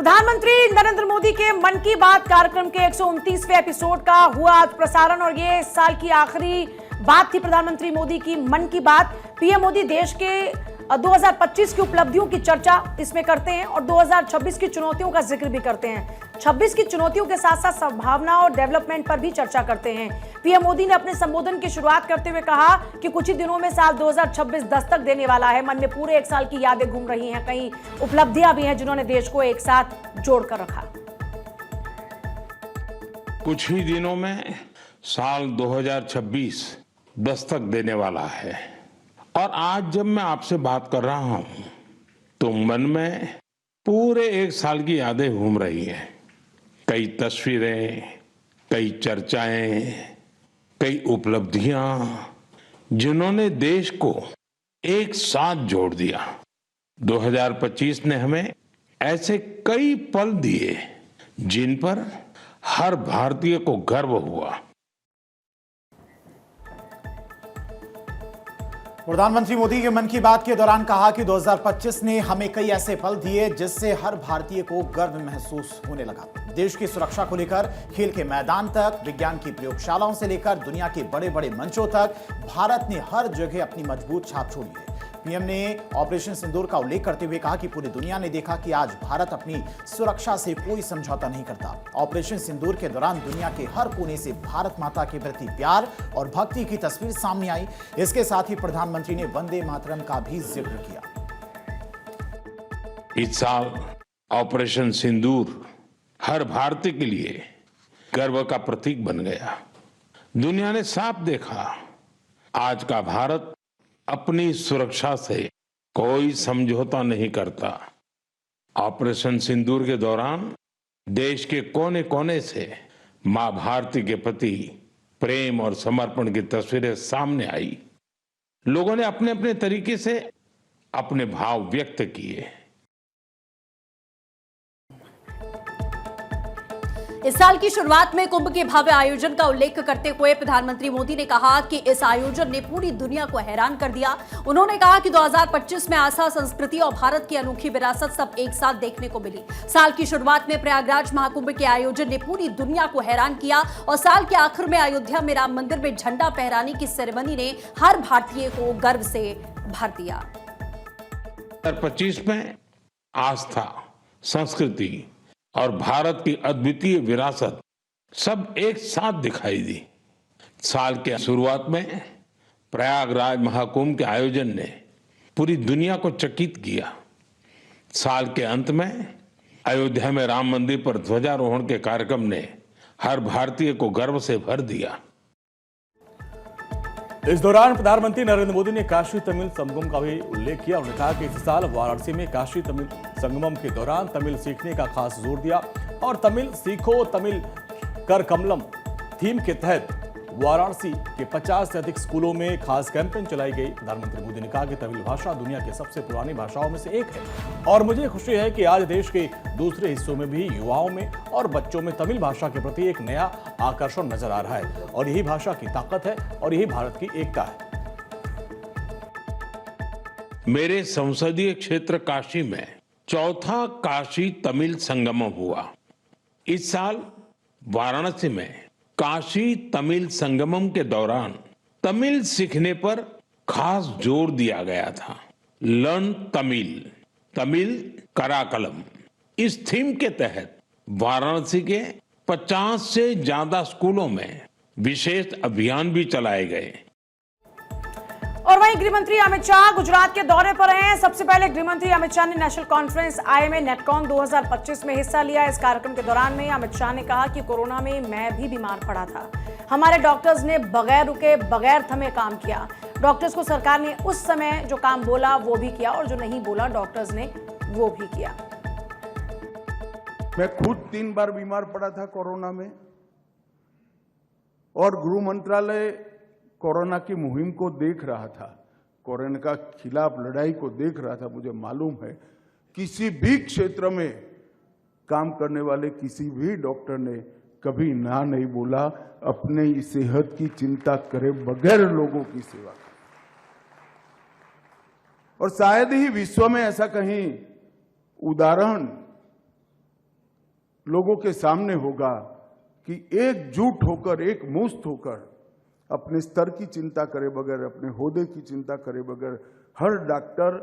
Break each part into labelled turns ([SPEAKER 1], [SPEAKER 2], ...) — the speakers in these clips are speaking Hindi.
[SPEAKER 1] प्रधानमंत्री नरेंद्र मोदी के मन की बात कार्यक्रम के 129वें एपिसोड का हुआ आज प्रसारण और ये इस साल की आखिरी बात थी प्रधानमंत्री मोदी की मन की बात। पीएम मोदी देश के 2025 की उपलब्धियों की चर्चा इसमें करते हैं और 2026 की चुनौतियों का जिक्र भी करते हैं। 26 की चुनौतियों के साथ साथ संभावना और डेवलपमेंट पर भी चर्चा करते हैं। पीएम मोदी ने अपने संबोधन की शुरुआत करते हुए कहा कि कुछ ही दिनों में साल 2026 दस्तक देने वाला है। मन में पूरे एक साल की यादें घूम रही हैं, कई उपलब्धियां भी हैं जिन्होंने देश को एक साथ जोड़कर रखा।
[SPEAKER 2] कुछ ही दिनों में साल 2026 दस्तक देने वाला है और आज जब मैं आपसे बात कर रहा हूं तो मन में पूरे एक साल की यादें घूम रही हैं। कई तस्वीरें, कई चर्चाएं, कई उपलब्धियां जिन्होंने देश को एक साथ जोड़ दिया। 2025 ने हमें ऐसे कई पल दिए जिन पर हर भारतीय को गर्व हुआ।
[SPEAKER 3] प्रधानमंत्री मोदी के मन की बात के दौरान कहा कि 2025 ने हमें कई ऐसे पल दिए जिससे हर भारतीय को गर्व महसूस होने लगा। देश की सुरक्षा को लेकर खेल के मैदान तक, विज्ञान की प्रयोगशालाओं से लेकर दुनिया के बड़े बड़े मंचों तक भारत ने हर जगह अपनी मजबूत छाप छोड़ी है। पीएम ने ऑपरेशन सिंदूर का उल्लेख करते हुए कहा कि पूरी दुनिया ने देखा कि आज भारत अपनी सुरक्षा से कोई समझौता नहीं करता। ऑपरेशन सिंदूर के दौरान दुनिया के हर कोने से भारत माता के प्रति प्यार और भक्ति की तस्वीर सामने आई। इसके साथ ही प्रधानमंत्री ने वंदे मातरम का भी जिक्र किया।
[SPEAKER 2] इस साल ऑपरेशन सिंदूर हर भारतीय के लिए गर्व का प्रतीक बन गया। दुनिया ने साफ देखा आज का भारत अपनी सुरक्षा से कोई समझौता नहीं करता। ऑपरेशन सिंदूर के दौरान देश के कोने कोने से मां भारती के प्रति प्रेम और समर्पण की तस्वीरें सामने आई। लोगों ने अपने अपने तरीके से अपने भाव व्यक्त किए।
[SPEAKER 4] इस साल की शुरुआत में कुंभ के भव्य आयोजन का उल्लेख करते हुए प्रधानमंत्री मोदी ने कहा कि इस आयोजन ने पूरी दुनिया को हैरान कर दिया। उन्होंने कहा कि 2025 में आस्था, संस्कृति और भारत की अनोखी विरासत सब एक साथ देखने को मिली। साल की शुरुआत में प्रयागराज महाकुंभ के आयोजन ने पूरी दुनिया को हैरान किया और साल के आखिर में अयोध्या में राम मंदिर में झंडा फहराने की सेरेमनी ने हर भारतीय को गर्व से भर दिया।
[SPEAKER 2] 2025 में आस्था, संस्कृति और भारत की अद्वितीय विरासत सब एक साथ दिखाई दी। साल के शुरुआत में प्रयागराज महाकुंभ के आयोजन ने पूरी दुनिया को चकित किया। साल के अंत में अयोध्या में राम मंदिर पर ध्वजारोहण के कार्यक्रम ने हर भारतीय को गर्व से भर दिया।
[SPEAKER 5] इस दौरान प्रधानमंत्री नरेंद्र मोदी ने काशी तमिल संगम का भी उल्लेख किया। उन्होंने कहा कि इस साल वाराणसी में काशी तमिल संगमम के दौरान तमिल सीखने का खास जोर दिया और तमिल सीखो तमिल कर कमलम थीम के तहत वाराणसी के 50 से अधिक स्कूलों में खास कैंपेन चलाई गई। प्रधानमंत्री मोदी ने कहा कि तमिल भाषा दुनिया की सबसे पुरानी भाषाओं में से एक है और मुझे खुशी है कि आज देश के दूसरे हिस्सों में भी युवाओं में और बच्चों में तमिल भाषा के प्रति एक नया आकर्षण नजर आ रहा है और यही भाषा की ताकत है और यही भारत की एकता है।
[SPEAKER 2] मेरे संसदीय क्षेत्र काशी में चौथा काशी तमिल संगमम हुआ। इस साल वाराणसी में काशी तमिल संगमम के दौरान तमिल सीखने पर खास जोर दिया गया था। लर्न तमिल, तमिल कराकलम, इस थीम के तहत वाराणसी के 50 से ज्यादा स्कूलों में विशेष अभियान भी चलाए गए।
[SPEAKER 1] और वहीं गृहमंत्री अमित शाह गुजरात के दौरे पर हैं। सबसे पहले गृहमंत्री अमित शाह ने नेशनल कॉन्फ्रेंस IMA नेटकॉन 2025 में हिस्सा लिया। इस कार्यक्रम के दौरान में अमित शाह ने कहा कि कोरोना में मैं भी बीमार पड़ा था। हमारे डॉक्टर्स ने बगैर रुके, बगैर थमे काम किया। डॉक्टर्स को सरकार ने उस समय जो काम बोला वो भी किया और जो नहीं बोला डॉक्टर्स ने वो भी किया।
[SPEAKER 6] मैं खुद 3 बार बीमार पड़ा था कोरोना में और गृह मंत्रालय कोरोना की मुहिम को देख रहा था, कोरोना का खिलाफ लड़ाई को देख रहा था। मुझे मालूम है किसी भी क्षेत्र में काम करने वाले किसी भी डॉक्टर ने कभी ना नहीं बोला, अपने सेहत की चिंता करे बगैर लोगों की सेवा। और शायद ही विश्व में ऐसा कहीं उदाहरण लोगों के सामने होगा कि एकजुट होकर, एक मुश्त होकर, अपने स्तर की चिंता करे बगैर, अपने होदे की चिंता करे बगैर, हर डॉक्टर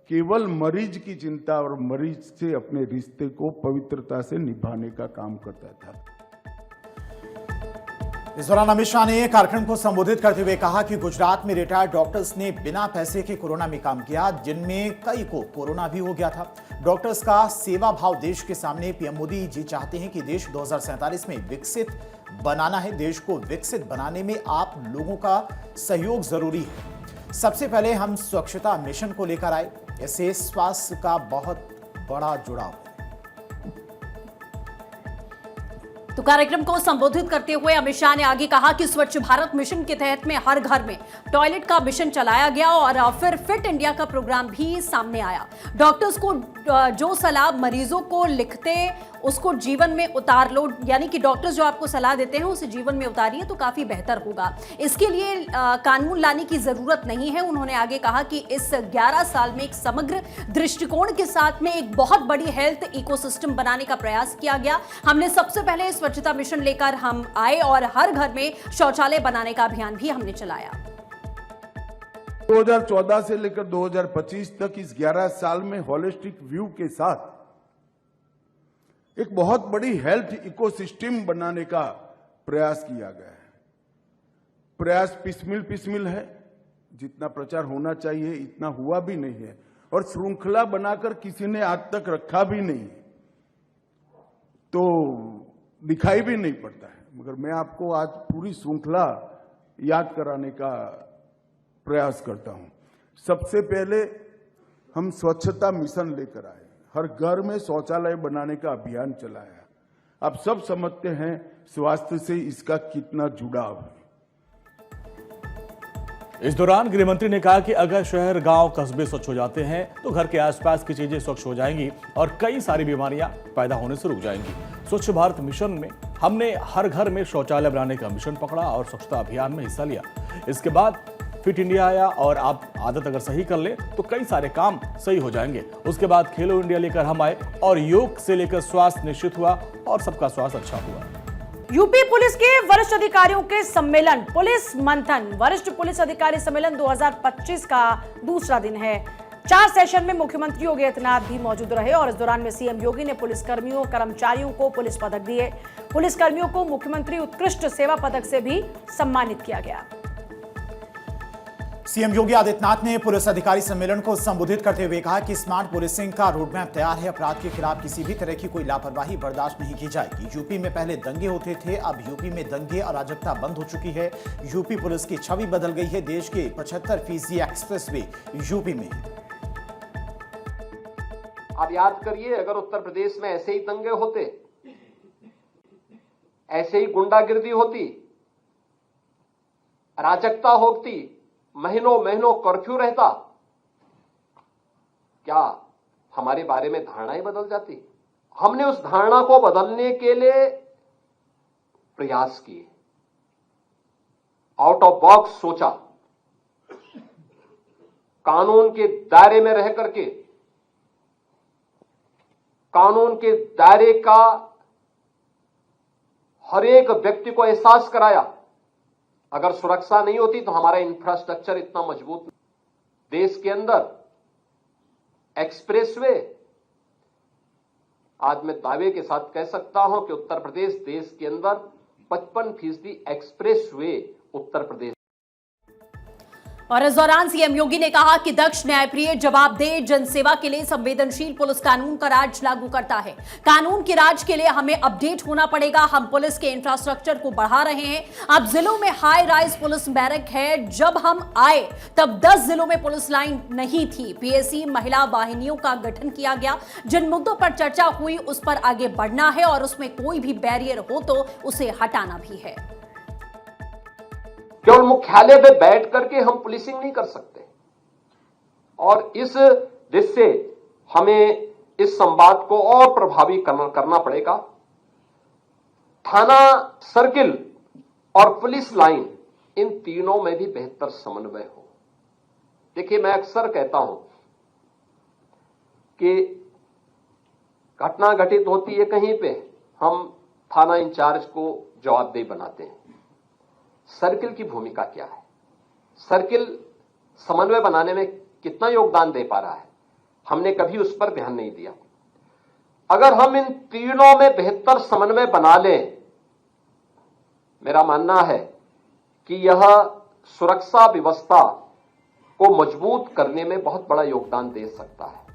[SPEAKER 6] केवल मरीज की चिंता और मरीज से अपने रिश्ते को पवित्रता से निभाने का काम करता था।
[SPEAKER 3] इस दौरान अमित शाह ने कार्यक्रम को संबोधित करते हुए कहा कि गुजरात में रिटायर्ड डॉक्टर्स ने बिना पैसे के कोरोना में काम किया, जिनमें कई को कोरोना भी हो गया था। डॉक्टर्स का सेवा भाव देश के सामने। पीएम मोदी जी चाहते हैं कि देश 2047 में विकसित बनाना है। देश को विकसित बनाने में आप लोगों का सहयोग जरूरी है। सबसे पहले हम स्वच्छता मिशन को लेकर आए, इससे स्वास्थ्य का बहुत बड़ा जुड़ाव है।
[SPEAKER 4] तो कार्यक्रम को संबोधित करते हुए अमित शाह ने आगे कहा कि स्वच्छ भारत मिशन के तहत में हर घर में टॉयलेट का मिशन चलाया गया और फिर फिट इंडिया का प्रोग्राम भी सामने आया। डॉक्टर्स को जो सलाह मरीजों को लिखते उसको जीवन में उतार लो, यानी कि डॉक्टर्स जो आपको सलाह देते हैं उसे जीवन में उतारिए तो काफी बेहतर होगा। इसके लिए कानून लाने की जरूरत नहीं है। उन्होंने आगे कहा कि इस 11 साल में एक समग्र दृष्टिकोण के साथ में एक बहुत बड़ी हेल्थ इकोसिस्टम बनाने का प्रयास किया गया। हमने सबसे पहले स्वच्छता मिशन लेकर हम आए और हर घर में शौचालय बनाने का अभियान भी हमने चलाया।
[SPEAKER 6] 2014 से लेकर 2025 तक इस 11 साल में होलिस्टिक व्यू के साथ एक बहुत बड़ी हेल्थ इकोसिस्टम बनाने का प्रयास किया गया है। प्रयास पिसमिल है, जितना प्रचार होना चाहिए इतना हुआ भी नहीं है और श्रृंखला बनाकर किसी ने आज तक रखा भी नहीं है, तो दिखाई भी नहीं पड़ता है। मगर मैं आपको आज पूरी श्रृंखला याद कराने का प्रयास करता हूं। सबसे पहले हम स्वच्छता मिशन लेकर आए, हर घर में शौचालय बनाने का अभियान चलाया। आप सब समझते हैं स्वास्थ्य से इसका कितना जुड़ाव है।
[SPEAKER 5] इस दौरान गृहमंत्री ने कहा कि अगर शहर, गांव, कस्बे स्वच्छ हो जाते हैं तो घर के आसपास की चीजें स्वच्छ हो जाएंगी और कई सारी बीमारियां पैदा होने से रुक जाएंगी। स्वच्छ भारत मिशन में हमने हर घर में शौचालय बनाने का मिशन पकड़ा और स्वच्छता अभियान में हिस्सा लिया। इसके बाद फिट इंडिया आया और आप आदत अगर सही कर ले तो कई सारे काम सही हो जाएंगे। उसके बाद खेलो इंडिया लेकर हम आए और योग से लेकर स्वास्थ्य निश्चित हुआ और सबका स्वास्थ्य अच्छा हुआ।
[SPEAKER 1] यूपी पुलिस के वरिष्ठ अधिकारियों के सम्मेलन पुलिस मंथन वरिष्ठ पुलिस अधिकारी सम्मेलन 2025 का दूसरा दिन है। 4 सेशन में मुख्यमंत्री योगी आदित्यनाथ भी मौजूद रहे और इस दौरान में सीएम योगी ने पुलिसकर्मियों कर्मचारियों को पुलिस पदक दिए। पुलिसकर्मियों को मुख्यमंत्री उत्कृष्ट सेवा पदक से भी सम्मानित किया गया।
[SPEAKER 3] सीएम योगी आदित्यनाथ ने पुलिस अधिकारी सम्मेलन को संबोधित करते हुए कहा कि स्मार्ट पुलिसिंग का रोडमैप तैयार है। अपराध के खिलाफ किसी भी तरह की कोई लापरवाही बर्दाश्त नहीं की जाएगी। यूपी में पहले दंगे होते थे, अब यूपी में दंगे अराजकता बंद हो चुकी है। यूपी पुलिस की छवि बदल गई है। देश के 75% एक्सप्रेसवे यूपी में है।
[SPEAKER 7] आप याद करिए, अगर उत्तर प्रदेश में ऐसे ही दंगे होते, ऐसे ही गुंडागिर्दी होती, अराजकता होती, महीनों महीनों कर्फ्यू रहता, क्या हमारे बारे में धारणाएं बदल जाती? हमने उस धारणा को बदलने के लिए प्रयास किए, आउट ऑफ बॉक्स सोचा, कानून के दायरे में रह करके कानून के दायरे का हर एक व्यक्ति को एहसास कराया। अगर सुरक्षा नहीं होती तो हमारा इंफ्रास्ट्रक्चर इतना मजबूत नहीं। देश के अंदर एक्सप्रेसवे, आज मैं दावे के साथ कह सकता हूं कि उत्तर प्रदेश देश के अंदर 55% एक्सप्रेसवे उत्तर प्रदेश।
[SPEAKER 4] और इस दौरान सीएम योगी ने कहा कि दक्ष, न्यायप्रिय, जवाबदेह, जनसेवा के लिए संवेदनशील पुलिस कानून का राज लागू करता है। कानून के राज के लिए हमें अपडेट होना पड़ेगा। हम पुलिस के इंफ्रास्ट्रक्चर को बढ़ा रहे हैं। अब जिलों में हाई राइज पुलिस बैरक है। जब हम आए तब 10 जिलों में पुलिस लाइन नहीं थी। पीएसी महिला वाहिनियों का गठन किया गया। जिन मुद्दों पर चर्चा हुई उस पर आगे बढ़ना है और उसमें कोई भी बैरियर हो तो उसे हटाना भी है।
[SPEAKER 7] केवल मुख्यालय पे बैठ करके हम पुलिसिंग नहीं कर सकते और इस दृष्टि से हमें इस संवाद को और प्रभावी करना पड़ेगा। थाना, सर्किल और पुलिस लाइन, इन तीनों में भी बेहतर समन्वय हो। देखिए, मैं अक्सर कहता हूं कि घटना घटित होती है कहीं पे हम थाना इंचार्ज को जवाबदेही बनाते हैं। सर्किल की भूमिका क्या है, सर्किल समन्वय बनाने में कितना योगदान दे पा रहा है, हमने कभी उस पर ध्यान नहीं दिया। अगर हम इन तीनों में बेहतर समन्वय बना लें, मेरा मानना है कि यह सुरक्षा व्यवस्था को मजबूत करने में बहुत बड़ा योगदान दे सकता है।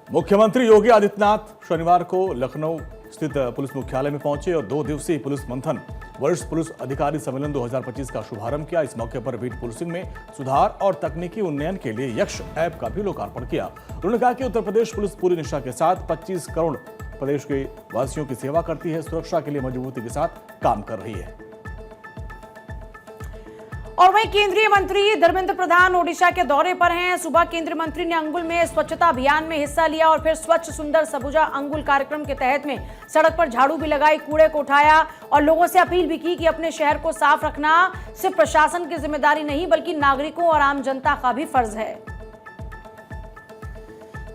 [SPEAKER 5] मुख्यमंत्री योगी आदित्यनाथ शनिवार को लखनऊ स्थित पुलिस मुख्यालय में पहुंचे और 2 दिवसीय पुलिस मंथन वरिष्ठ पुलिस अधिकारी सम्मेलन 2025 का शुभारंभ किया। इस मौके पर बीट पुलिसिंग में सुधार और तकनीकी उन्नयन के लिए यक्ष ऐप का भी लोकार्पण किया। उन्होंने कहा कि उत्तर प्रदेश पुलिस पूरी निष्ठा के साथ 25 करोड़ प्रदेश के वासियों की सेवा करती है, सुरक्षा के लिए मजबूती के साथ काम कर रही है।
[SPEAKER 1] और वहीं केंद्रीय मंत्री धर्मेंद्र प्रधान ओडिशा के दौरे पर हैं। सुबह केंद्रीय मंत्री ने अंगुल में स्वच्छता अभियान में हिस्सा लिया और फिर स्वच्छ सुंदर सबुजा अंगुल कार्यक्रम के तहत में सड़क पर झाड़ू भी लगाई, कूड़े को उठाया और लोगों से अपील भी की कि अपने शहर को साफ रखना सिर्फ प्रशासन की जिम्मेदारी नहीं बल्कि नागरिकों और आम जनता का भी फर्ज है।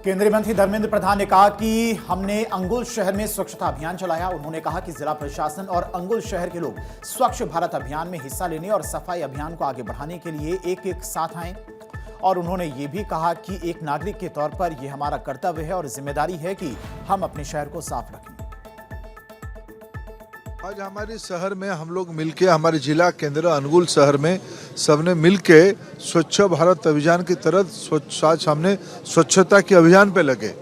[SPEAKER 3] केंद्रीय मंत्री धर्मेंद्र प्रधान ने कहा कि हमने अंगुल शहर में स्वच्छता अभियान चलाया। उन्होंने कहा कि जिला प्रशासन और अंगुल शहर के लोग स्वच्छ भारत अभियान में हिस्सा लेने और सफाई अभियान को आगे बढ़ाने के लिए एक साथ आए। और उन्होंने ये भी कहा कि एक नागरिक के तौर पर यह हमारा कर्तव्य है और जिम्मेदारी है कि हम अपने शहर को साफ रखें।
[SPEAKER 8] आज हमारे शहर में हम लोग मिलके, हमारे जिला केंद्र अंगुल शहर में सबने मिलके स्वच्छ भारत अभियान की तरह आज हमने स्वच्छता के अभियान पे लगे।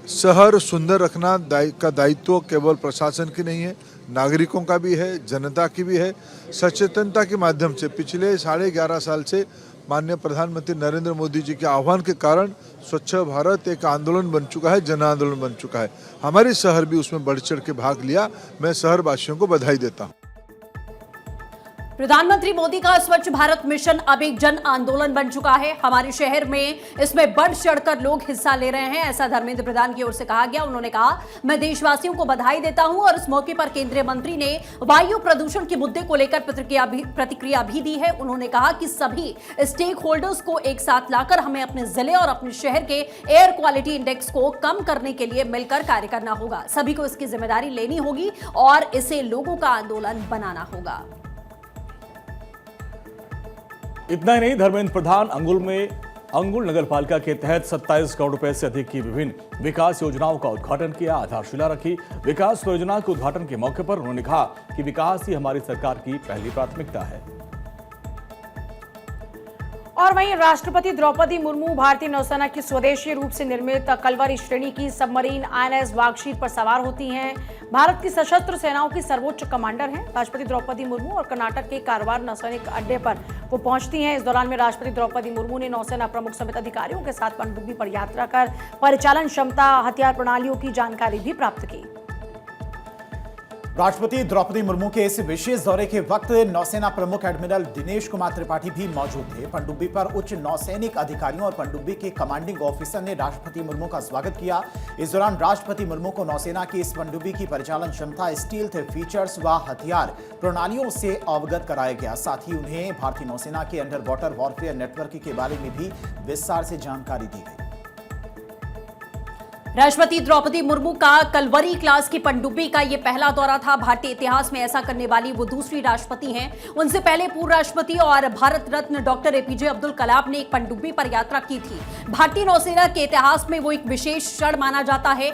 [SPEAKER 8] शहर सुंदर रखना का दायित्व केवल प्रशासन की नहीं है, नागरिकों का भी है, जनता की भी है। सचेतनता के माध्यम से पिछले 11.5 साल से माननीय प्रधानमंत्री नरेंद्र मोदी जी के आह्वान के कारण स्वच्छ भारत एक आंदोलन बन चुका है, जन आंदोलन बन चुका है। हमारे शहर भी उसमें बढ़ चढ़ के भाग लिया। मैं शहरवासियों को बधाई देता हूँ।
[SPEAKER 4] प्रधानमंत्री मोदी का स्वच्छ भारत मिशन अब एक जन आंदोलन बन चुका है। हमारे शहर में इसमें बढ़ चढ़कर लोग हिस्सा ले रहे हैं, ऐसा धर्मेंद्र प्रधान की ओर से कहा गया। उन्होंने कहा, मैं देशवासियों को बधाई देता हूं और इस मौके पर केंद्रीय मंत्री ने वायु प्रदूषण के मुद्दे को लेकर प्रतिक्रिया भी दी है। उन्होंने कहा कि सभी स्टेक होल्डर्स को एक साथ लाकर हमें अपने जिले और अपने शहर के एयर क्वालिटी इंडेक्स को कम करने के लिए मिलकर कार्य करना होगा। सभी को इसकी जिम्मेदारी लेनी होगी और इसे लोगों का आंदोलन बनाना होगा।
[SPEAKER 5] इतना ही नहीं, धर्मेंद्र प्रधान अंगुल नगरपालिका के तहत 27 करोड़ रुपए से अधिक की विभिन्न विकास योजनाओं का उद्घाटन किया, आधारशिला रखी। विकास योजना के उद्घाटन के मौके पर उन्होंने कहा कि विकास ही हमारी सरकार की पहली प्राथमिकता है।
[SPEAKER 1] और वहीं राष्ट्रपति द्रौपदी मुर्मू भारतीय नौसेना की स्वदेशी रूप से निर्मित कलवरी श्रेणी की सबमरीन INS वागशीर पर सवार होती हैं। भारत की सशस्त्र सेनाओं की सर्वोच्च कमांडर हैं। राष्ट्रपति द्रौपदी मुर्मू और कर्नाटक के कारवार नौसैनिक अड्डे पर वो पहुंचती हैं। इस दौरान में राष्ट्रपति द्रौपदी मुर्मू ने नौसेना प्रमुख समेत अधिकारियों के साथ पनडुब्बी पर यात्रा कर परिचालन क्षमता, हथियार प्रणालियों की जानकारी भी प्राप्त की।
[SPEAKER 3] राष्ट्रपति द्रौपदी मुर्मू के इस विशेष दौरे के वक्त नौसेना प्रमुख एडमिरल दिनेश कुमार त्रिपाठी भी मौजूद थे। पनडुब्बी पर उच्च नौसैनिक अधिकारियों और पनडुब्बी के कमांडिंग ऑफिसर ने राष्ट्रपति मुर्मू का स्वागत किया। इस दौरान राष्ट्रपति मुर्मू को नौसेना की इस पनडुब्बी की परिचालन क्षमता, स्टील्थ फीचर्स व हथियार प्रणालियों से अवगत कराया गया। साथ ही उन्हें भारतीय नौसेना के अंडर वाटर वॉरफेयर नेटवर्क के बारे में भी विस्तार से जानकारी दी गई।
[SPEAKER 4] राष्ट्रपति द्रौपदी मुर्मू का कलवरी क्लास की पनडुब्बी का यह पहला दौरा था। भारतीय इतिहास में ऐसा करने वाली वो दूसरी राष्ट्रपति हैं। उनसे पहले पूर्व राष्ट्रपति और भारत रत्न डॉक्टर APJ अब्दुल कलाम ने एक पनडुब्बी पर यात्रा की थी। भारतीय नौसेना के इतिहास में वो एक विशेष क्षण माना जाता है।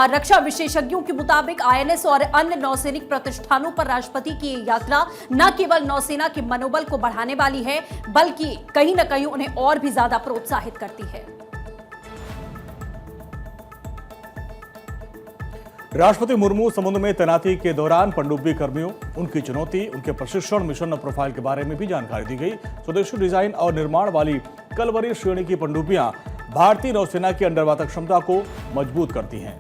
[SPEAKER 4] रक्षा विशेषज्ञों के मुताबिक INS और अन्य नौसैनिक प्रतिष्ठानों पर राष्ट्रपति की यात्रा न केवल नौसेना के मनोबल को बढ़ाने वाली है बल्कि कहीं न कहीं उन्हें और भी ज्यादा प्रोत्साहित करती है।
[SPEAKER 5] राष्ट्रपति मुर्मू समुद्र में तैनाती के दौरान पनडुब्बी कर्मियों, उनकी चुनौती, उनके प्रशिक्षण, मिशन प्रोफाइल के बारे में भी जानकारी दी गई। स्वदेशी डिजाइन और निर्माण वाली कलवरी श्रेणी की पनडुब्बियां भारतीय नौसेना की अंडर वाटर क्षमता को मजबूत करती हैं।